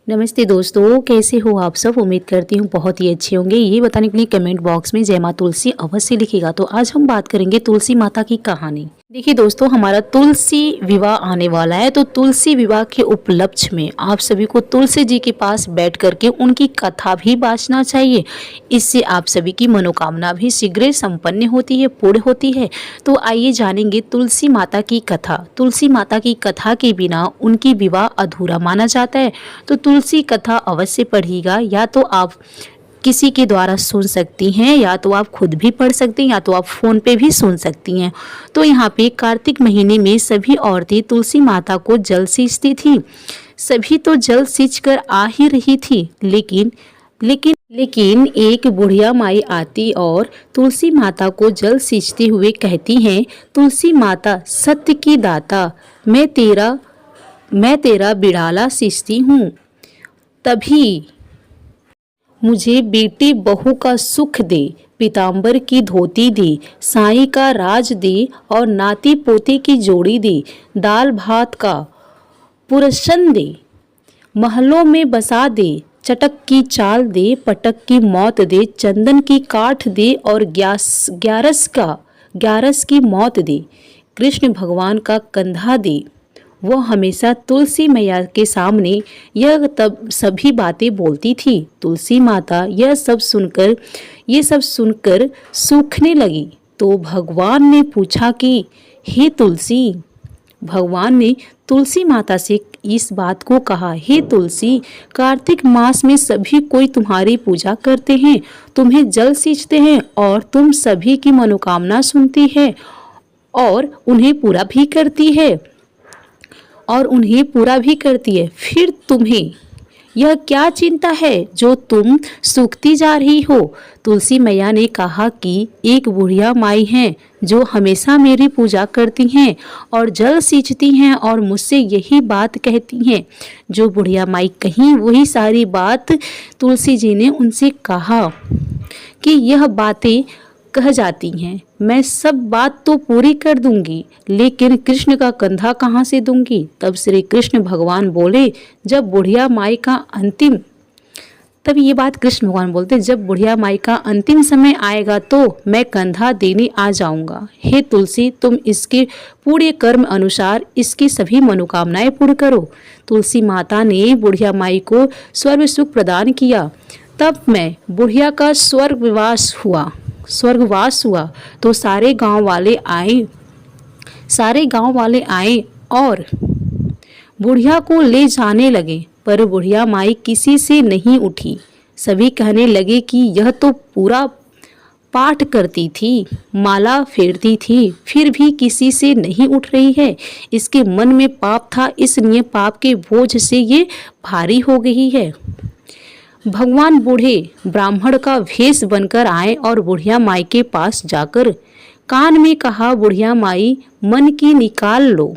नमस्ते दोस्तों, कैसे हो आप सब। उम्मीद करती हूँ बहुत ही अच्छे होंगे। ये बताने के लिए कमेंट बॉक्स में जय माँ तुलसी अवश्य लिखिएगा। तो आज हम बात करेंगे तुलसी माता की कहानी। देखिए दोस्तों, हमारा तुलसी विवाह आने वाला है, तो तुलसी विवाह के उपलक्ष्य में आप सभी को तुलसी जी के पास बैठ करके उनकी कथा भी बाँचना चाहिए। इससे आप सभी की मनोकामना भी शीघ्र संपन्न होती है, पूर्ण होती है। तो आइए जानेंगे तुलसी माता की कथा। तुलसी माता की कथा के बिना उनकी विवाह अधूरा माना जाता है। तो तुलसी कथा अवश्य पढ़िएगा, या तो आप किसी के द्वारा सुन सकती हैं, या तो आप खुद भी पढ़ सकती हैं, या तो आप फ़ोन पे भी सुन सकती हैं। तो यहाँ पे कार्तिक महीने में सभी औरतें तुलसी माता को जल सींचती थी। सभी तो जल सींच कर आ ही रही थी, लेकिन एक बुढ़िया माई आती और तुलसी माता को जल सींचते हुए कहती हैं, तुलसी माता सत्य की दाता, मैं तेरा बिड़ाला सींचती हूँ। तभी मुझे बेटी बहू का सुख दे, पीताम्बर की धोती दे, साईं का राज दे और नाती पोते की जोड़ी दे, दाल भात का पुरशन दे, महलों में बसा दे, चटक की चाल दे, पटक की मौत दे, चंदन की काठ दे और ग्यारस की मौत दे, कृष्ण भगवान का कंधा दे। वो हमेशा तुलसी मैया के सामने यह तब सभी बातें बोलती थी। तुलसी माता ये सब सुनकर सूखने लगी। तो भगवान ने पूछा कि हे तुलसी, भगवान ने तुलसी माता से इस बात को कहा, हे तुलसी, कार्तिक मास में सभी कोई तुम्हारी पूजा करते हैं, तुम्हें जल सींचते हैं और तुम सभी की मनोकामना सुनती है और उन्हें पूरा भी करती है। फिर तुम्हें यह क्या चिंता है जो तुम सूखती जा रही हो। तुलसी मैया ने कहा कि एक बुढ़िया माई हैं जो हमेशा मेरी पूजा करती हैं और जल सींचती हैं और मुझसे यही बात कहती हैं। जो बुढ़िया माई कहीं वही सारी बात तुलसी जी ने उनसे कहा कि यह बातें कह जाती हैं, मैं सब बात तो पूरी कर दूंगी, लेकिन कृष्ण का कंधा कहाँ से दूंगी। तब श्री कृष्ण भगवान बोले, जब बुढ़िया माई का अंतिम समय आएगा तो मैं कंधा देने आ जाऊंगा। हे तुलसी, तुम इसके पूरे कर्म अनुसार इसकी सभी मनोकामनाएं पूर्ण करो। तुलसी माता ने बुढ़िया माई को स्वर्ग सुख प्रदान किया। तब मैं बुढ़िया का स्वर्गवास हुआ तो सारे गांव वाले आए और बुढ़िया को ले जाने लगे, पर बुढ़िया माई किसी से नहीं उठी। सभी कहने लगे कि यह तो पूरा पाठ करती थी, माला फेरती थी, फिर भी किसी से नहीं उठ रही है। इसके मन में पाप था, इसलिए पाप के बोझ से ये भारी हो गई है। भगवान बूढ़े ब्राह्मण का भेष बनकर आए और बुढ़िया माई के पास जाकर कान में कहा, बुढ़िया माई, मन की निकाल लो,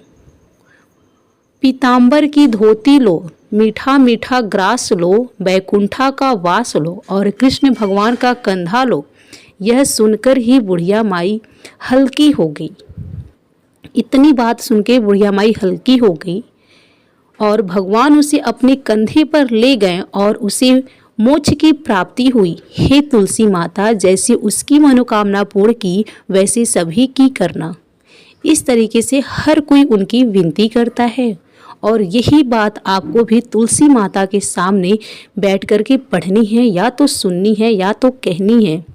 पीताम्बर की धोती लो, मीठा मीठा ग्रास लो, बैकुंठा का वास लो और कृष्ण भगवान का कंधा लो। यह सुनकर ही बुढ़िया माई हल्की हो गई। इतनी बात सुनकर बुढ़िया माई हल्की हो गई और भगवान उसे अपने कंधे पर ले गए और उसे मोक्ष की प्राप्ति हुई। हे तुलसी माता, जैसे उसकी मनोकामना पूर्ण की वैसे सभी की करना। इस तरीके से हर कोई उनकी विनती करता है और यही बात आपको भी तुलसी माता के सामने बैठ कर के पढ़नी है, या तो सुननी है या तो कहनी है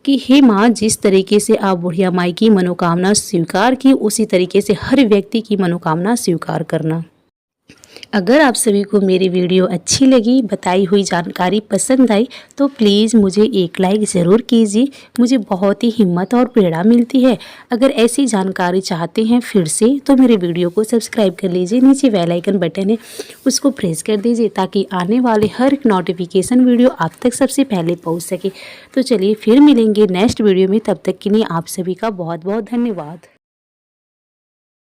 कि हे माँ, जिस तरीके से आप बुढ़िया माई की मनोकामना स्वीकार की, उसी तरीके से हर व्यक्ति की मनोकामना स्वीकार करना। अगर आप सभी को मेरी वीडियो अच्छी लगी, बताई हुई जानकारी पसंद आई, तो प्लीज़ मुझे एक लाइक ज़रूर कीजिए। मुझे बहुत ही हिम्मत और प्रेरणा मिलती है। अगर ऐसी जानकारी चाहते हैं फिर से, तो मेरे वीडियो को सब्सक्राइब कर लीजिए। नीचे बेल आइकन बटन है, उसको प्रेस कर दीजिए ताकि आने वाले हर एक नोटिफिकेशन वीडियो आप तक सबसे पहले पहुँच सके। तो चलिए फिर मिलेंगे नेक्स्ट वीडियो में। तब तक के लिए आप सभी का बहुत बहुत धन्यवाद।